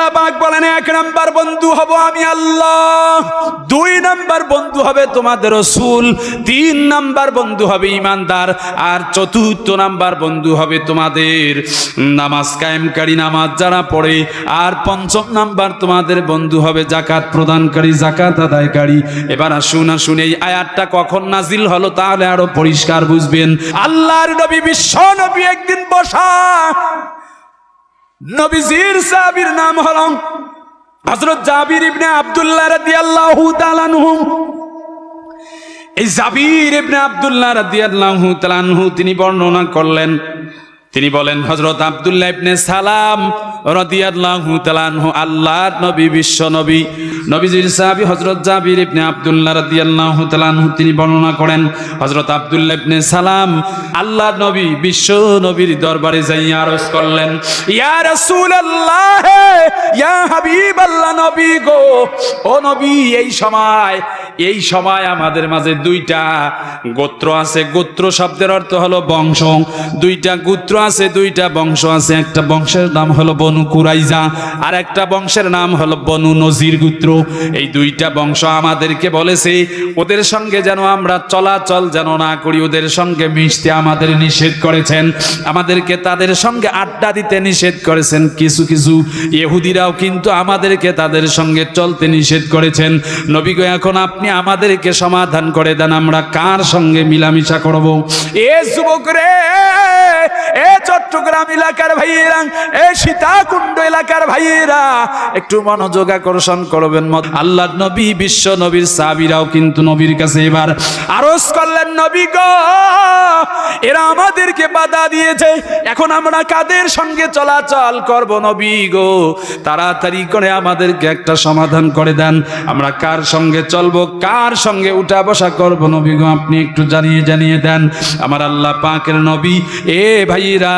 আল্লাহ পাক বলেন, 1 নাম্বার বন্ধু হব আমি আল্লাহ, 2 নাম্বার বন্ধু হবে তোমাদের রাসূল, 3 নাম্বার বন্ধু হবে ঈমানদার, আর 4র্থ নাম্বার বন্ধু হবে তোমাদের নামাজ কায়েমকারী, নামাজ যারা পড়ে, আর 5ম নাম্বার তোমাদের বন্ধু হবে যাকাত প্রদানকারী, যাকাত আদায়কারী। এবার আসুন এই আয়াতটা কখন নাজিল হলো তাহলে আরো পরিষ্কার বুঝবেন। আল্লাহর নবী বিশ্ব নবী একদিন বসা, নবীজির সাহাবীর নাম হলো হযরত জাবির ইবনে আব্দুল্লাহ রাদিয়াল্লাহু তাআলা আনহু। এই জাবির ইবনে আব্দুল্লাহ রাদিয়াল্লাহু তাআলা আনহু তিনি বর্ণনা করলেন, তিনি বলেন হযরত আব্দুল্লাহ ইবনে সালাম রাদিয়াল্লাহু তাআলা আনহু আল্লাহর নবী বিশ্ব নবী নবীজির সাহাবী হযরত জাবির ইবনে আব্দুল্লাহ রাদিয়াল্লাহু তাআলা আনহু তিনি বর্ণনা করেন হযরত আব্দুল্লাহ ইবনে সালাম আল্লাহর নবী বিশ্ব নবীর দরবারে যাইয়া আরজ করলেন, ইয়া রাসূলুল্লাহ, ইয়া হাবিবাল্লাহ, নবী গো, ও নবী, এই সময় আমাদের মাঝে 2টা গোত্র আছে। গোত্র শব্দের অর্থ হলো বংশ। 2টা গোত্র আছে, 2টা বংশ আছে। একটা বংশের নাম হলো বনু কুরাইজা, আর একটা বংশের নাম হলো বনু নজির গোত্র। এই 2টা বংশ আমাদেরকে বলেছে ওদের সঙ্গে যেন আমরা চলাচল যেন না করি, ওদের সঙ্গে মিশতে আমাদের নিষেধ করেছেন, আমাদেরকে তাদের সঙ্গে আড্ডা দিতে নিষেধ করেছেন। কিছু ইহুদিরাও কিন্তু আমাদেরকে তাদের সঙ্গে চলতে নিষেধ করেছেন। নবী গো, এখন আপনি আমাদেরকে সমাধান করে দেন, আমরা কার সঙ্গে মিলামিশা করব? এ যুবক রে, এ চট্টগ্রাম এলাকার ভাইয়েরা, এ সীতাকুণ্ড এলাকার ভাইয়েরা, একটু মনোযোগ আকর্ষণ করবেন। আল্লাহর নবী বিশ্ব নবীর সাহাবীরাও কিন্তু নবীর কাছে এবার আরজ করলেন, নবী গো, এরা আমাদেরকে বাধা দিয়েছে, এখন আমরা কাদের সঙ্গে চলাচল করব? নবী গো, তাড়াতাড়ি করে আমাদেরকে একটা সমাধান করে দেন, আমরা কার সঙ্গে চলবো, কার সঙ্গে উঠা বসা করব? নবী গো, আপনি একটু জানিয়ে দেন। আমার আল্লাহ পাকের নবী, এ ভাইরা,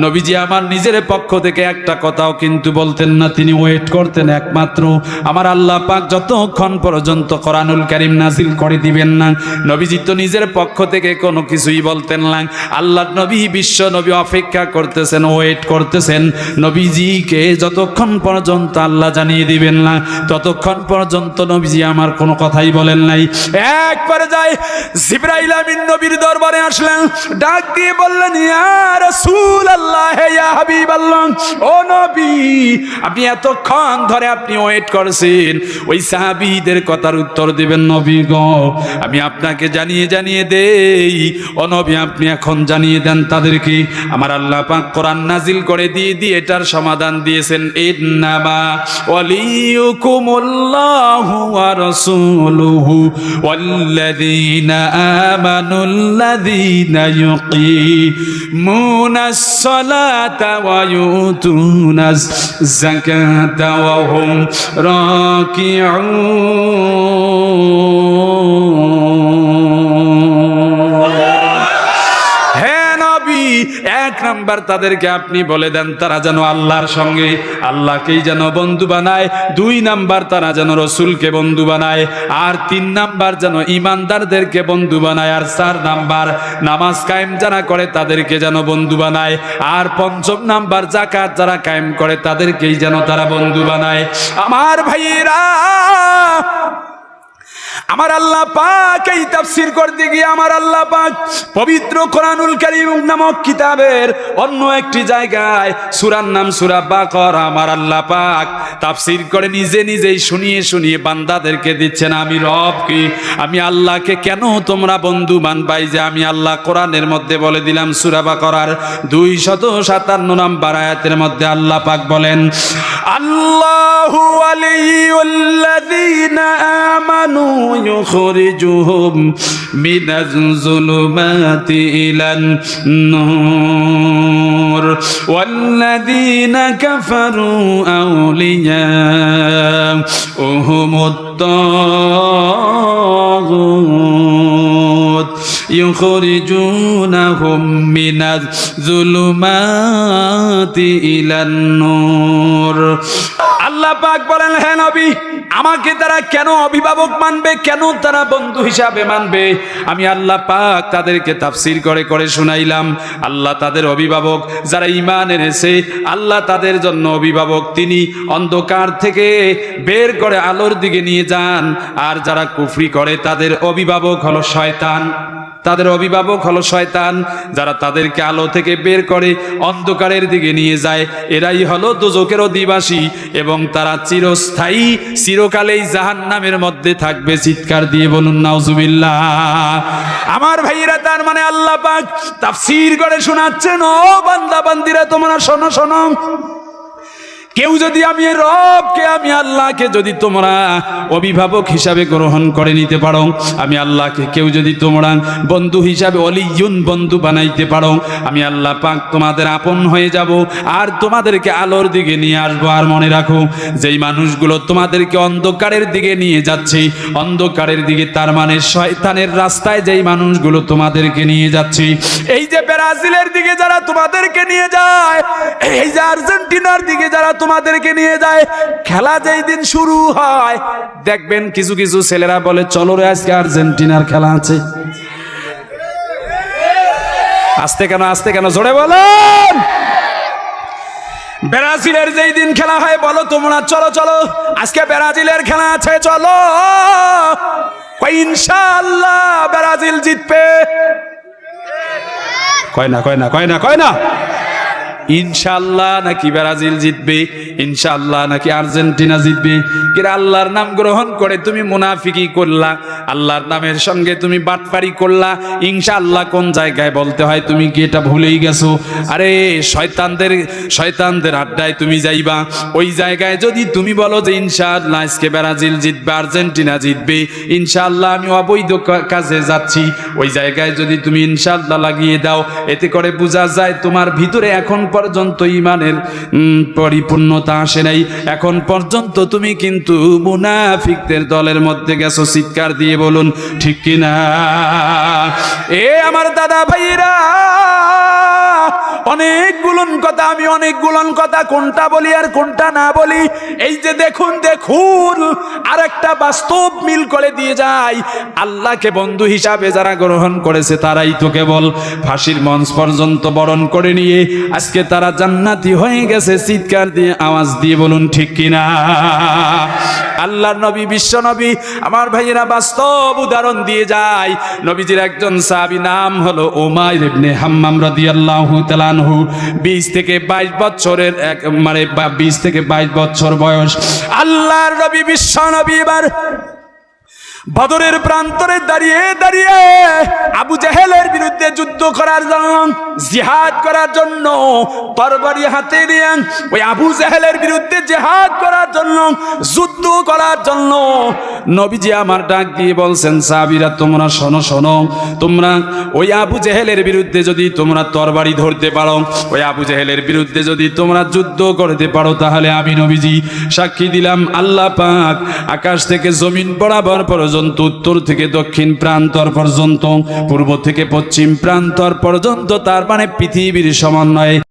নবীজি আমার নিজের পক্ষ থেকে একটা কথাও কিন্তু বলতেন না, তিনি ওয়েট করতেন একমাত্র আমার আল্লাহ পাক যতক্ষণ পর্যন্ত কোরআনুল কারীম নাজিল করে দিবেন না। নবীজি তো নিজের পক্ষ থেকে কোনো কিছুই বলতেন না। আল্লাহর নবী বিশ্ব নবী অপেক্ষা করতেছেন, ওয়েট করতেছেন নবীজিকে যতক্ষণ পর্যন্ত আল্লাহ জানিয়ে দিবেন না, ততক্ষণ পর্যন্ত নবীজি আমার কোনো কথাই বলেন নাই। একবারে যায় জিবরাইল আমিন নবীর দরবারে আসলেন, ডাক দিয়ে বললেন, ইয়া রাসূলুল্লাহ, ইয়া হাবিবাল্লাহ, ও নবী, আপনি এতক্ষণ ধরে আপনি ওয়েট করছেন, ওই সাহাবীদের কথার উত্তর দিবেন। নবী গো, আমি আপনাকে জানিয়ে দেই, ও নবী, আপনি এখন জানিয়ে দেন তাদেরকে। আমার আল্লাহ পাক কোরআন নাজিল করে দিয়ে এটার সমাধান দিয়েছেন, ইন্নামা ওয়ালিয়ুকুমুল্লাহু ওয়া রাসূলুহু ওয়াল্লাযীনা আমানুল্লাযীনা ইউকিমুনাস সালাতা ওয়া ইউতুনাজ যাকাতা ওয়া হুম রাকিউন। এক নাম্বার তাদেরকে আপনি বলে দেন তারা যেন আল্লাহর সঙ্গে আল্লাহকেই যেন বন্ধু বানায়, 2 নাম্বার তারা যেন রসুলকে বন্ধু বানায়, আর 3 নাম্বার যেন ইমানদারদেরকে বন্ধু বানায়, আর 4 নাম্বার নামাজ কায়েম যারা করে তাদেরকে যেন বন্ধু বানায়, আর 5ম নাম্বার যাকাত যারা কায়েম করে তাদেরকেই যেন তারা বন্ধু বানায়। আমার ভাইয়েরা, আমার আল্লাহ পাক এই তাফসীর করতে গিয়ে আমার আল্লাহ পাক পবিত্র কোরআনুল কারীম নামক কিতাবের অন্য একটি জায়গায় সূরার নাম সূরা বাকারা আমার আল্লাহ পাক তাফসীর করে নিজেই শুনিয়ে বান্দাদেরকে দিচ্ছেন, আমি রব কি, আমি আল্লাহকে কেন তোমরা বন্ধু মানবাই? যে আমি আল্লাহ কোরআনের মধ্যে বলে দিলাম সূরা বাকারার 257 নম্বর আয়াতের মধ্যে আল্লাহ পাক বলেন, আল্লাহু ওয়ালিয়ুল্লাযীনা আমানু يخرجهم من الظلمات إلى النور والذين كفروا أولياؤهم الطاغوت يخرجونهم من الظلمات إلى النور। আল্লাহ পাক বলেন, হে নবী, আমাকে তারা কেন অভিভাবক মানবে, কেন তারা বন্ধু হিসাবে মানবে? আমি আল্লাহ পাক তাদেরকে তাফসীর করে করে শুনাইলাম। আল্লাহ তাদের অভিভাবক, যারা ঈমান এনেছে, আল্লাহ তাদের জন্য অভিভাবক, তিনি অন্ধকার থেকে বের করে আলোর দিকে নিয়ে যান। আর যারা কুফরি করে তাদের অভিভাবক হলো শয়তান, তাদের অভিভাবক হলো শয়তান। যারা তাদেরকে আলো থেকে বের করে অন্ধকারের দিকে নিয়ে যায়, এরাই হলো দোজখের অধিবাসী, এবং তারা চিরস্থায়ী, চিরকালেই জাহান্নামের মধ্যে থাকবে। চিৎকার দিয়ে বলুন নাউজুবিল্লাহ। আমার ভাইয়েরা, তার মানে আল্লাহ পাক তাফসীর করে শোনাচ্ছেন, ও বান্দা বান্দিরা, তোমরা শোনো শোনো। কেউ যদি আমি রবকে, আমি আল্লাহকে যদি তোমরা অভিভাবক হিসাবে গ্রহণ করে নিতে পারো, আমি আল্লাহকে কেউ যদি তোমরা বন্ধু হিসাবে অলিয়ুন বন্ধু বানাইতে পারো, আমি আল্লাহ পাক তোমাদের আপন হয়ে যাব আর তোমাদেরকে আলোর দিকে নিয়ে আসবো। আর মনে রাখো, যেই মানুষগুলো তোমাদেরকে অন্ধকারের দিকে নিয়ে যাচ্ছে, অন্ধকারের দিকে তার মানে শয়তানের রাস্তায় যেই মানুষগুলো তোমাদেরকে নিয়ে যাচ্ছে, এই যে ব্রাজিলের দিকে যারা তোমাদেরকে নিয়ে যায়, এই যে আর্জেন্টিনার দিকে যারা তোমাদেরকে নিয়ে যায়, খেলা যেই দিন শুরু হয়, দেখবেন কিছু কিছু ছেলেরা বলে, চলো রে আজকে আর্জেন্টিনার খেলা আছে। আস্তে কেন, আস্তে কেন, জোরে বলেন। ব্রাজিলের যেই দিন খেলা হয়, বলো তোমরা, চলো চলো আজকে ব্রাজিলের খেলা আছে, চলো। ইনশাআল্লাহ ব্রাজিল জিতবে। কয় না, কয় না, কয় না, কয় না। ইনশাআল্লাহ নাকি ব্রাজিল জিতবে, ইনশাআল্লাহ নাকি আর্জেন্টিনা জিতবে। কিরা আল্লাহর নাম গ্রহণ করে তুমি মুনাফিকি করলা, আল্লাহর নামের সঙ্গে তুমি বাটপারি করলা। ইনশাআল্লাহ কোন জায়গায় বলতে হয় তুমি কি এটা ভুলেই গেছো? আরে শয়তানদের আড্ডায় তুমি যাইবা, ওই জায়গায় যদি তুমি বলো যে ইনশাআল্লাহ আজকে ব্রাজিল জিতবে, আর্জেন্টিনা জিতবে, ইনশাআল্লাহ আমি অবৈধ কাজে যাচ্ছি, ওই জায়গায় যদি তুমি ইনশাআল্লাহ লাগিয়ে দাও, এতে করে বোঝা যায় তোমার ভিতরে এখন পর্যন্ত ঈমানের পরিপূর্ণতা আসে নাই, এখন পর্যন্ত তুমি কিন্তু মুনাফিকদের দলের মধ্যে গেছো। চিৎকার দিয়ে বলুন ঠিক কিনা। এ আমার দাদা ভাইরা, অনেকগুলোন কথা, আমি অনেকগুলোন কথা কোনটা বলি আর কোনটা না বলি, এই যে দেখুন দেখুন, আরেকটা বাস্তব মিল করে দিয়ে যায়। আল্লাহকে বন্ধু হিসাবে যারা গ্রহণ করেছে, তারাই তো কেবল ফাঁসির মঞ্চ পর্যন্ত বরণ করে নিয়ে আজকে তারা জান্নাতি হয়ে গেছে। চিৎকার দিয়ে আওয়াজ দিয়ে বলুন ঠিক কিনা। আল্লাহর নবী, বিশ্ব নবী, আমার ভাইয়েরা বাস্তব উদাহরণ দিয়ে যায়। নবীজির একজন সাহাবী, নাম হলো উমাইর ইবনে হাম্মাম রাদিয়াল্লাহু তাআলা আনহু। 20 থেকে 22 বছরের, মানে 20 থেকে 22 বছর বয়স। আল্লাহর নবী, বিশ্ব নবী এবার বদরের প্রান্তরে দাঁড়িয়ে দাঁড়িয়ে আবু জেহেলের বিরুদ্ধে যুদ্ধ করার জন্য, জিহাদ করার জন্য তরবারি হাতে নিয়ে ওই আবু জেহেলের বিরুদ্ধে জিহাদ করার জন্য, যুদ্ধ করার জন্য নবীজি আমার ডাক দিয়ে বলছেন, সাহাবীরা তোমরা শোনো শোনো, তোমরা ওই আবু জেহেলের বিরুদ্ধে যদি তোমরা তরবারি ধরতে পারো, ওই আবু জেহেলের বিরুদ্ধে যদি তোমরা যুদ্ধ করতে পারো, তাহলে আমি নবীজি সাক্ষী দিলাম, আল্লাহ পাক আকাশ থেকে জমিন বরাবর পর্যন্ত, উত্তর থেকে দক্ষিণ প্রান্তর পর্যন্ত, পূর্ব থেকে পশ্চিম প্রান্তর পর্যন্ত, তার মানে পৃথিবীর সমন্বয়ে